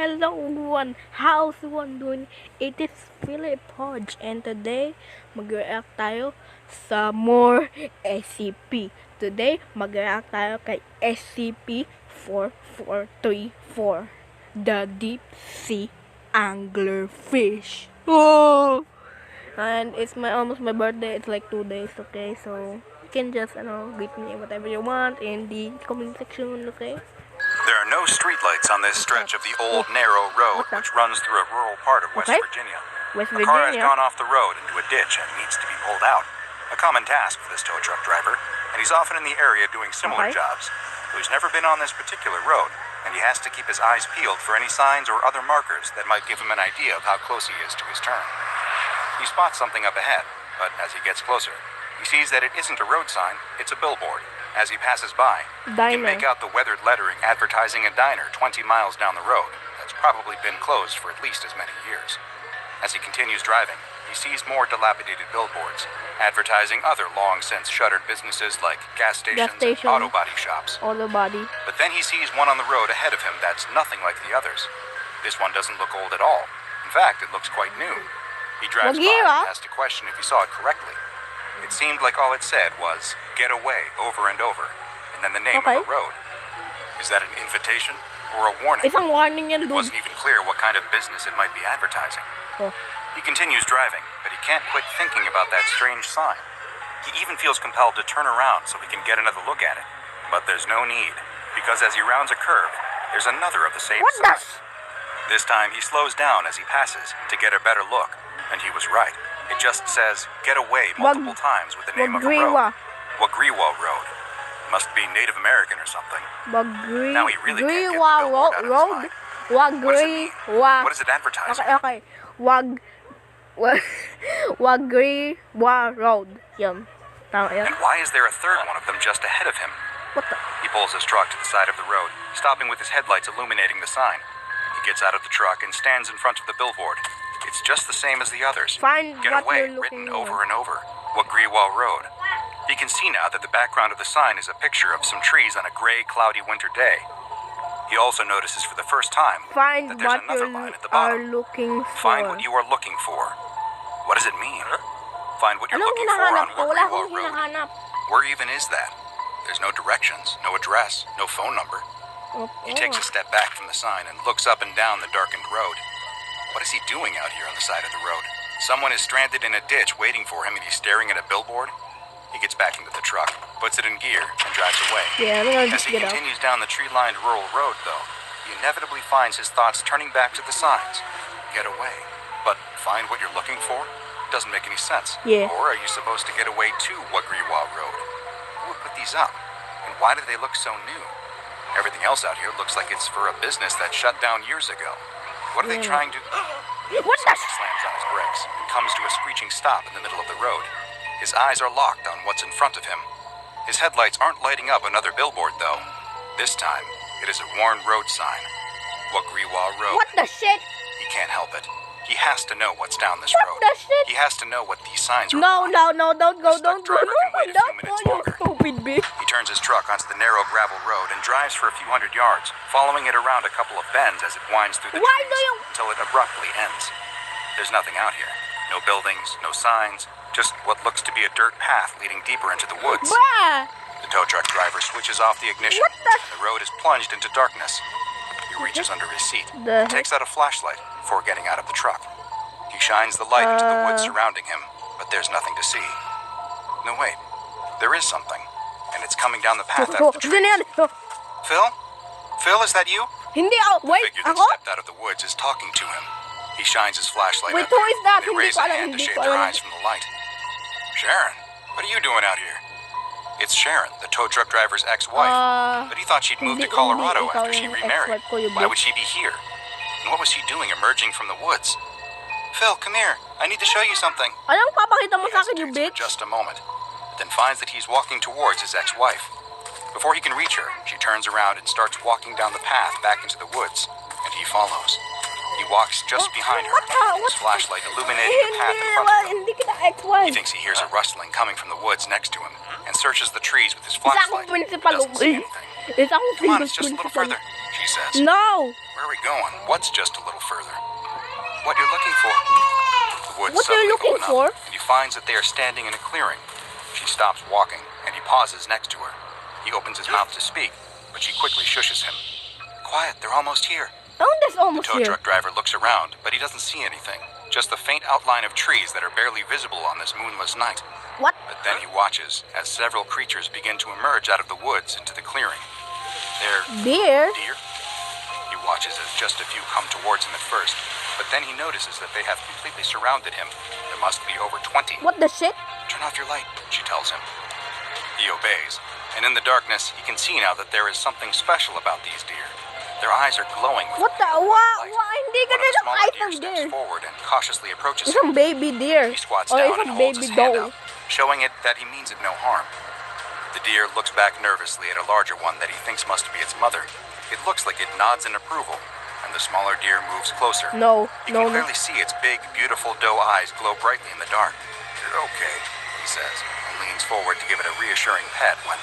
hello everyone! How's everyone doing? It is Philip Hodge and today mag-react tayo sa more SCP. Today mag-react tayo kay SCP-4434, the Deep Sea Anglerfish. Oh! And it's almost my birthday. It's like 2 days, okay? So you can just greet me whatever you want in the comment section, okay? There are no streetlights on this stretch of the old narrow road which runs through a rural part of West Virginia. A car has gone off the road into a ditch and needs to be pulled out. A common task for this tow truck driver, and he's often in the area doing similar jobs. He's never been on this particular road, and he has to keep his eyes peeled for any signs or other markers that might give him an idea of how close he is to his turn. He spots something up ahead, but as he gets closer, he sees that it isn't a road sign, it's a billboard. As he passes by, he can make out the weathered lettering advertising a diner 20 miles down the road that's probably been closed for at least as many years. As he continues driving, he sees more dilapidated billboards, advertising other long-since shuttered businesses like gas stations and auto body shops. But then he sees one on the road ahead of him that's nothing like the others. This one doesn't look old at all. In fact, it looks quite new. He drives by and has to question if he saw it correctly. It seemed like all it said was, "Get away," over and over, and then the name of the road. Is that an invitation or a warning? It's a warning, It wasn't even clear what kind of business it might be advertising. He continues driving, but he can't quit thinking about that strange sign. He even feels compelled to turn around so he can get another look at it. But there's no need, because as he rounds a curve, there's another of the same sign. This time he slows down as he passes to get a better look, and he was right. It just says, "Get away," multiple times with the name of a road. Wagriwa Road. Must be Native American or something. Now he really can't get the billboard out of his mind. What does it mean? What does it advertise? Okay. Wagriwa Road. Yan. And why is there a third one of them just ahead of him? He pulls his truck to the side of the road, stopping with his headlights illuminating the sign. He gets out of the truck and stands in front of the billboard. It's just the same as the others. Get away, written over and over. Wagriwa Road. He can see now that the background of the sign is a picture of some trees on a gray, cloudy winter day. He also notices for the first time that there's another line at the bottom. Find what you are looking for. What does it mean? Find what you're looking for on Wagriwa Road. Where even is that? There's no directions, no address, no phone number. He takes a step back from the sign and looks up and down the darkened road. What is he doing out here on the side of the road? Someone is stranded in a ditch waiting for him and he's staring at a billboard? He gets back into the truck, puts it in gear, and drives away. As he continues down the tree-lined rural road, though, he inevitably finds his thoughts turning back to the signs. Get away. But find what you're looking for? Doesn't make any sense. Or are you supposed to get away to Wagriwa Road? Who would put these up? And why do they look so new? Everything else out here looks like it's for a business that shut down years ago. What are they trying to... Someone slams on his brakes and comes to a screeching stop in the middle of the road. His eyes are locked on what's in front of him. His headlights aren't lighting up another billboard, though. This time, it is a worn road sign. Wagriwa Road. What the shit? He can't help it. He has to know what's down this road. He has to know what these signs are. No, don't go, don't go, stupid bitch. He turns his truck onto the narrow gravel road and drives for a few hundred yards, following it around a couple of bends as it winds through the trees until it abruptly ends. There's nothing out here. No buildings, no signs, just what looks to be a dirt path leading deeper into the woods. The tow truck driver switches off the ignition. The road is plunged into darkness. He reaches under his seat and takes out a flashlight before getting out of the truck. He shines the light into the woods surrounding him, but there's nothing to see. No, wait. There is something, and it's coming down the path out of the trees. Phil? Phil, is that you? Wait, The figure that stepped out of the woods is talking to him. He shines his flashlight at her, and they raise a hand to shade their eyes from the light. Sharon, what are you doing out here? It's Sharon, the tow truck driver's ex-wife, but he thought she'd moved to Colorado after she remarried. Why would she be here? And what was she doing emerging from the woods? Phil, come here. I need to show you something. Anong papakita mo sa akin, you bitch? For just a moment, but then finds that he's walking towards his ex-wife. Before he can reach her, she turns around and starts walking down the path back into the woods, and he follows. He walks just behind her, his flashlight illuminating the path in front of him. He thinks he hears a rustling coming from the woods next to him, and searches the trees with his flashlight. Doesn't see anything. Come on, it's just a little further. She she says. No! Where are we going? What's just a little further? What you're looking for? The woods What are you suddenly looking open for? up, and he finds that they are standing in a clearing. She stops walking, and he pauses next to her. He opens his mouth to speak, but she quickly shushes him. Quiet, they're almost here. Oh, that's The almost tow here. truck driver looks around, but he doesn't see anything. Just the faint outline of trees that are barely visible on this moonless night. What? But then he watches as several creatures begin to emerge out of the woods into the clearing. They're Deer? deer. He watches as just a few come towards him at first, but then he notices that they have completely surrounded him. There must be over 20. What the shit? Turn off your light, she tells him. He obeys, and in the darkness, he can see now that there is something special about these deer. Their eyes are glowing with What the? pale What? light. Hindi ka One of the na smaller nakita deer ng steps deer. forward and cautiously approaches him. Isang baby deer. He squats Or down isang and holds baby his hand doe. out, showing it that he means it no harm. The deer looks back nervously at a larger one that he thinks must be its mother. It looks like it nods in approval, and the smaller deer moves closer. No, You no, can no. clearly see its big, beautiful doe eyes glow brightly in the dark. You're okay, he says, and leans forward to give it a reassuring pet when...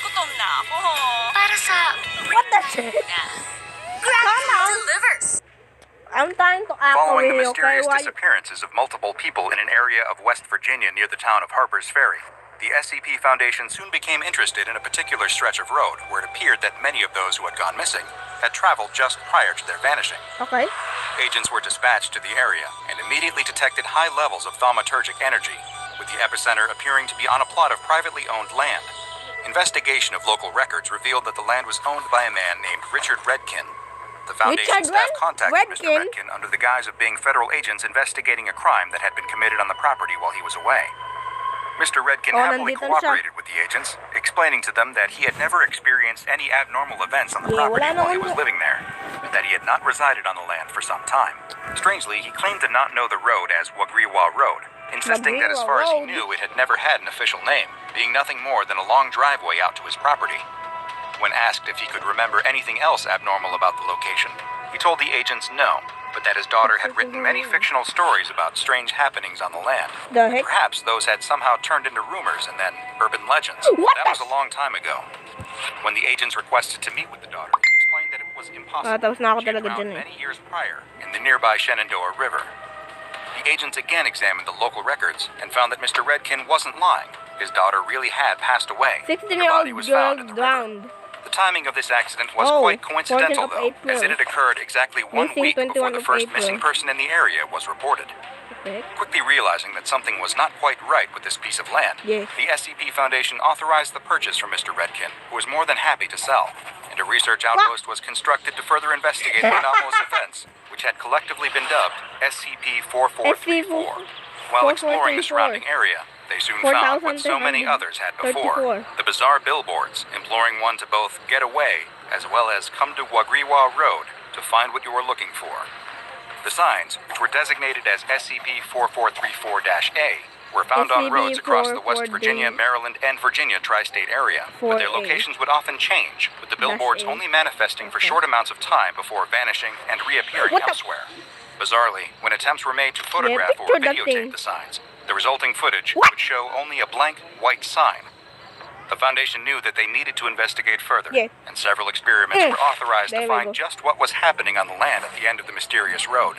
Gutom na ako. Para sa What the shit? delivers. I'm trying to act over Following the here, okay? mysterious Why? disappearances of multiple people in an area of West Virginia near the town of Harper's Ferry, the SCP Foundation soon became interested in a particular stretch of road where it appeared that many of those who had gone missing had traveled just prior to their vanishing. Okay. Agents were dispatched to the area and immediately detected high levels of thaumaturgic energy, with the epicenter appearing to be on a plot of privately owned land. Investigation of local records revealed that the land was owned by a man named Richard Redkin. The Foundation Richard staff contacted Mr. Redkin? Redkin under the guise of being federal agents investigating a crime that had been committed on the property while he was away. Mr. Redkin Oh, happily nandito na siya. cooperated with the agents, explaining to them that he had never experienced any abnormal events on the Yeah, property wala while he naman was siya. living there, but that he had not resided on the land for some time. Strangely, he claimed to not know the road as Wagriwa Road, insisting that as Wagriwa far as he Road? knew, it had never had an official name, being nothing more than a long driveway out to his property. When asked if he could remember anything else abnormal about the location, he told the agents no, but that his daughter had written many fictional stories about strange happenings on the land. The heck? Perhaps those had somehow turned into rumors and then urban legends. What That the- was a long time ago. When the agents requested to meet with the daughter, he explained that it was impossible. tapos na ako She had talaga drowned dyan eh. many years prior in the nearby Shenandoah River. The agents again examined the local records and found that Mr. Redkin wasn't lying. His daughter really had passed away. and her 16-year-old body was girl found in the river. drowned. The timing of this accident was Oh, quite coincidental, 14th of though, April. as it had occurred exactly 1 Missing week before 21 the of first April. missing person in the area was reported. Okay. Quickly realizing that something was not quite right with this piece of land, Yeah. the SCP Foundation authorized the purchase from Mr. Redkin, who was more than happy to sell, and a research outpost was constructed to further investigate the anomalous events, which had collectively been dubbed SCP-4434. While exploring the surrounding area, they soon found what so many others had before, 34. the bizarre billboards imploring one to both get away as well as come to Wagriwa Road to find what you are looking for. The signs, which were designated as SCP-4434-A, were found on roads across the West Virginia, Maryland, and Virginia tri-state area, but their 4A. locations would often change, with the billboards A. only manifesting for short amounts of time before vanishing and reappearing What the- elsewhere. Bizarrely, when attempts were made to photograph or picture that thing. videotape the signs, the resulting footage What? would show only a blank white sign. The Foundation knew that they needed to investigate further, Yeah. and several experiments were authorized There to we find go. just what was happening on the land at the end of the mysterious road.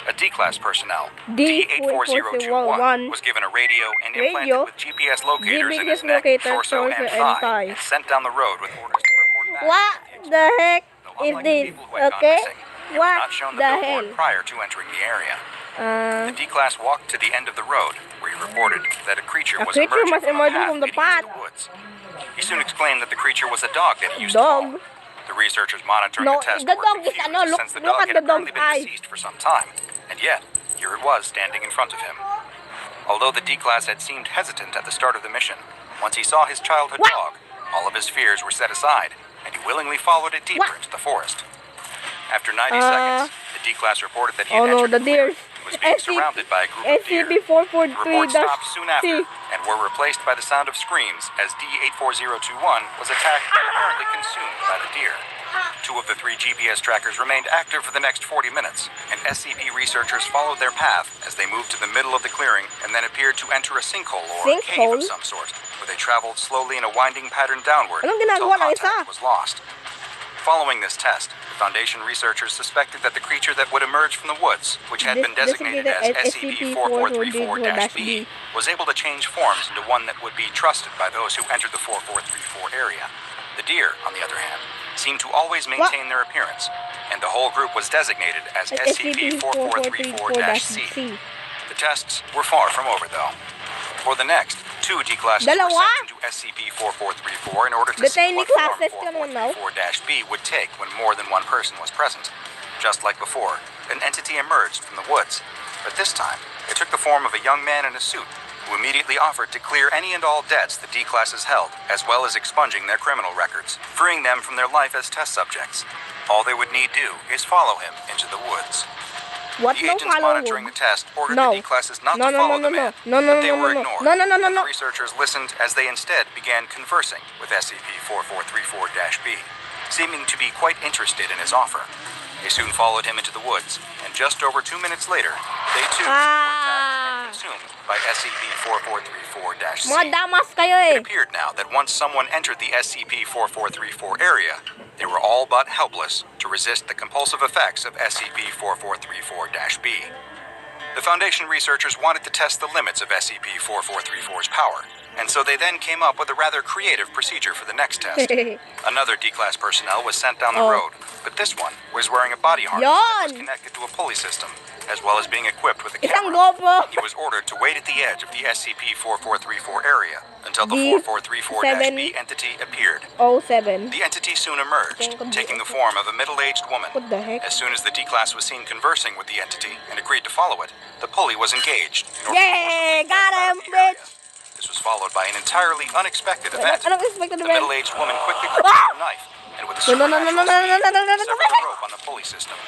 A D-Class personnel, D84021, was given a radio and implanted with GPS locators in his neck, torso, and thigh, and sent down the road with orders to report back. What the heck Though is unlike the this? people who had gone Okay? missing, he was What not shown the the billboard hell? prior to entering the area. The D-Class walked to the end of the road, where he reported that a creature A was creature emerging was from a emerging path from the leading into path. the woods. He soon explained that the creature was a dog that he used Dog? to follow. The researchers monitoring No, the test the were dog is confused ano, look- since the look dog at had the dog's apparently been eyes. deceased for some time, and yet here it was standing in front of him. Although the D-Class had seemed hesitant at the start of the mission, once he saw his childhood What? dog, all of his fears were set aside, and he willingly followed it deeper What? into the forest. After 90 seconds, the D-Class reported that he had Oh no, entered the the clearing deers. and was being surrounded by a group of deer. The reports stopped soon after SCP-443-C. and were replaced by the sound of screams as D84021 was attacked and apparently consumed by the deer. 2 of the 3 GPS trackers remained active for the next 40 minutes, and SCP researchers followed their path as they moved to the middle of the clearing and then appeared to enter a sinkhole or a cave of some sort, where they traveled slowly in a winding pattern downward until contact was lost. Following this test, the Foundation researchers suspected that the creature that would emerge from the woods, which had been designated as SCP-4434-B, was able to change forms into one that would be trusted by those who entered the 4434 area. The deer, on the other hand, seemed to always maintain their appearance, and the whole group was designated as SCP-4434-C. The tests were far from over, though. For the next, 2 D classes were sent into SCP-4434 in order to see what form 4434-B would take when more than one person was present. Just like before, an entity emerged from the woods, but this time, it took the form of a young man in a suit, who immediately offered to clear any and all debts the D classes held, as well as expunging their criminal records, freeing them from their life as test subjects. All they would need do is follow him into the woods. What? The agents monitoring the test ordered the D classes not to follow the man, but they were ignored. And the researchers listened as they instead began conversing with SCP-4434-B, seeming to be quite interested in his offer. They soon followed him into the woods, and just over 2 minutes later, they too were attacked and consumed by SCP-4434-C. It appeared now that once someone entered the SCP-4434 area, they were all but helpless to resist the compulsive effects of SCP-4434-B. The Foundation researchers wanted to test the limits of SCP-4434's power, and so they then came up with a rather creative procedure for the next test. Another D-Class personnel was sent down the road, but this one was wearing a body harness that was connected to a pulley system, as well as being equipped with a camera. He was ordered to wait at the edge of the SCP-4434 area until the 4434-B entity appeared. The entity soon emerged, taking the form of a middle-aged woman. What the heck? As soon as the D-Class was seen conversing with the entity and agreed to follow it, the pulley was engaged in order to forcibly get got out him, of the area. bitch! This was followed by an entirely unexpected event. The Unexpected event. middle-aged woman quickly grabbed a knife and with a supernatural speed severed the rope on the pulley system.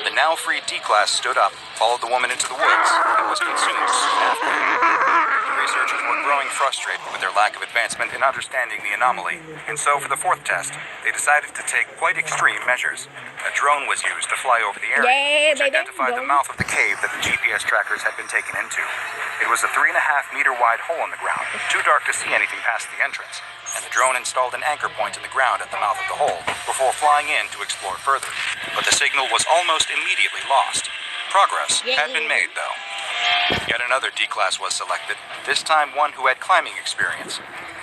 The now freed D-Class stood up, followed the woman into the woods, and was consumed soon after. The researchers were growing frustrated with their lack of advancement in understanding the anomaly, and so for the 4th test, they decided to take quite extreme measures. A drone was used to fly over the area, which identified the mouth of the cave that the GPS trackers had been taken into. It was a 3.5-meter wide hole in the ground, too dark to see anything past the entrance, and the drone installed an anchor point in the ground at the mouth of the hole before flying in to explore further. But the signal was almost immediately lost. Progress had been made, though. Yet another D-Class was selected, this time one who had climbing experience.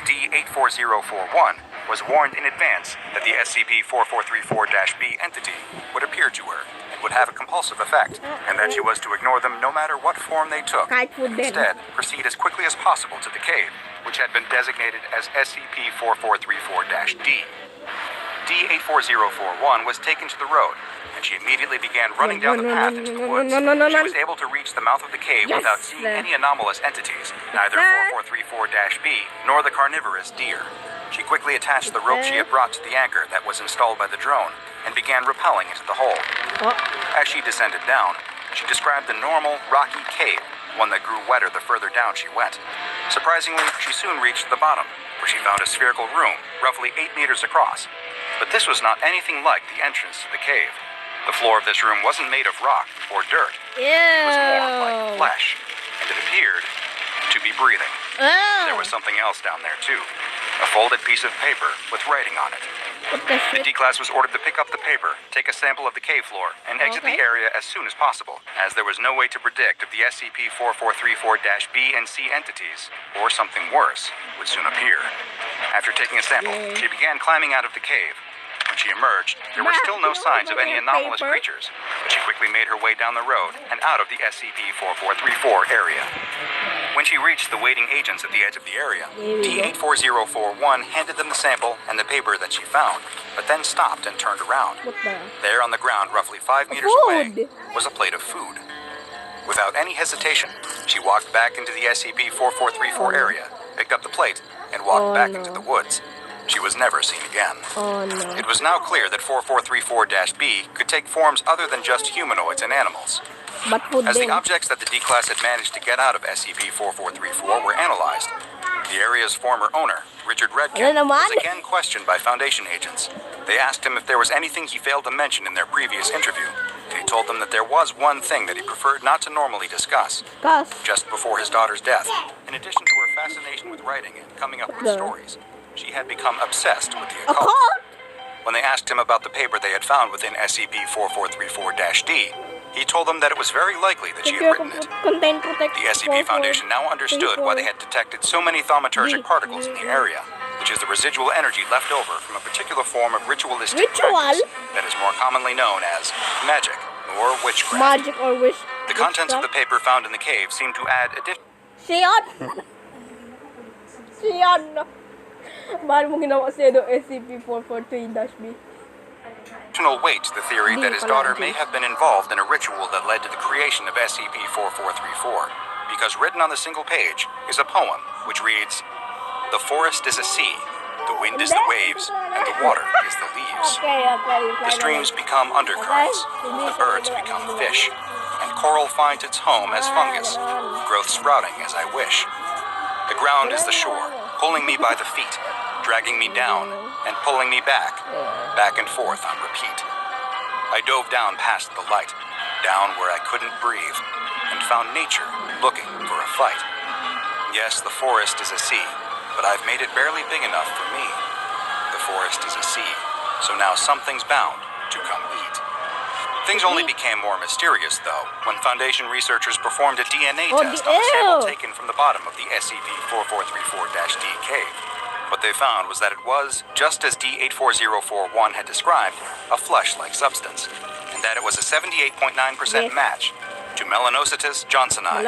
D-84041 was warned in advance that the SCP-4434-B entity would appear to her and would have a compulsive effect, and that she was to ignore them no matter what form they took, and instead proceed as quickly as possible to the cave, which had been designated as SCP-4434-D. D-84041 was taken to the road, and she immediately began running down the path into the woods. She was able to reach the mouth of the cave without seeing any anomalous entities, neither 4434-B nor the carnivorous deer. She quickly attached the rope she had brought to the anchor that was installed by the drone, and began rappelling into the hole. As she descended down, she described the normal, rocky cave, one that grew wetter the further down she went. Surprisingly, she soon reached the bottom, where she found a spherical room, roughly 8 meters across. But this was not anything like the entrance to the cave. The floor of this room wasn't made of rock or dirt. It was more like flesh, and it appeared to be breathing. There was something else down there, too. A folded piece of paper with writing on it. The D-Class was ordered to pick up the paper, take a sample of the cave floor, and exit the area as soon as possible, as there was no way to predict if the SCP-4434-B and C entities, or something worse, would soon appear. After taking a sample, she began climbing out of the cave. When she emerged, there were still no signs of any anomalous creatures, but she quickly made her way down the road and out of the SCP-4434 area. When she reached the waiting agents at the edge of the area, D-84041 handed them the sample and the paper that she found, but then stopped and turned around. There on the ground, roughly 5 meters away, was a plate of food. Without any hesitation, she walked back into the SCP-4434 area, picked up the plate, and walked back into the woods. She was never seen again. It was now clear that 4434-B could take forms other than just humanoids and animals. As the objects that the D-Class had managed to get out of SCP-4434 were analyzed, the area's former owner, Richard Redkin, was again questioned by Foundation agents. They asked him if there was anything he failed to mention in their previous interview. He told them that there was one thing that he preferred not to normally discuss. Just before his daughter's death, in addition to her fascination with writing and coming up with stories, she had become obsessed with the occult. When they asked him about the paper they had found within SCP-4434-D, he told them that it was very likely that she had written it. The SCP Foundation now understood why they had detected so many thaumaturgic particles in the area, which is the residual energy left over from a particular form of ritualistic practice that is more commonly known as magic or witchcraft. The contents of the paper found in the cave seem to add Shion! Bakit mo ginawa siya ng SCP-443-B? additional weight to the theory that his daughter may have been involved in a ritual that led to the creation of SCP-4434, because written on the single page is a poem which reads, "The forest is a sea, the wind is the waves, and the water is the leaves. The streams become undercurrents, the birds become fish, and coral finds its home as fungus, growth sprouting as I wish. The ground is the shore, pulling me by the feet, dragging me down, and pulling me back and forth on repeat. I dove down past the light, down where I couldn't breathe, and found nature looking for a fight. Yes, the forest is a sea, but I've made it barely big enough for me. The forest is a sea, so now something's bound to come eat." Things only became more mysterious, though, when Foundation researchers performed a DNA test on the sample taken from the bottom of the SCP-4434-D cave. What they found was that it was, just as D84041 had described, a flesh-like substance, and that it was a 78.9% match to Melanocytus johnsoni,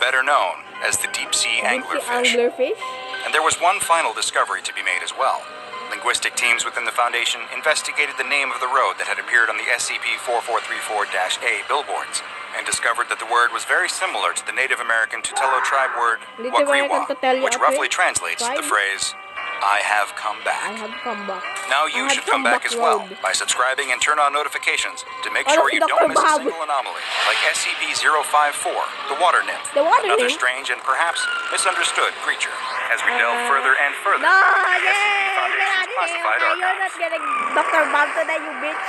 better known as the deep-sea anglerfish. And there was one final discovery to be made as well. Linguistic teams within the Foundation investigated the name of the road that had appeared on the SCP-4434-A billboards, and discovered that the word was very similar to the Native American Tutelo tribe word Wagriwa, which roughly translates the phrase, "I have come back." Now you should come back as well by subscribing and turn on notifications to make sure you don't miss a single anomaly, like SCP-054, the water nymph, another strange and perhaps misunderstood creature, as we delve further and further into the SCP Foundation's classified archives. Dr. Banto na you bitch.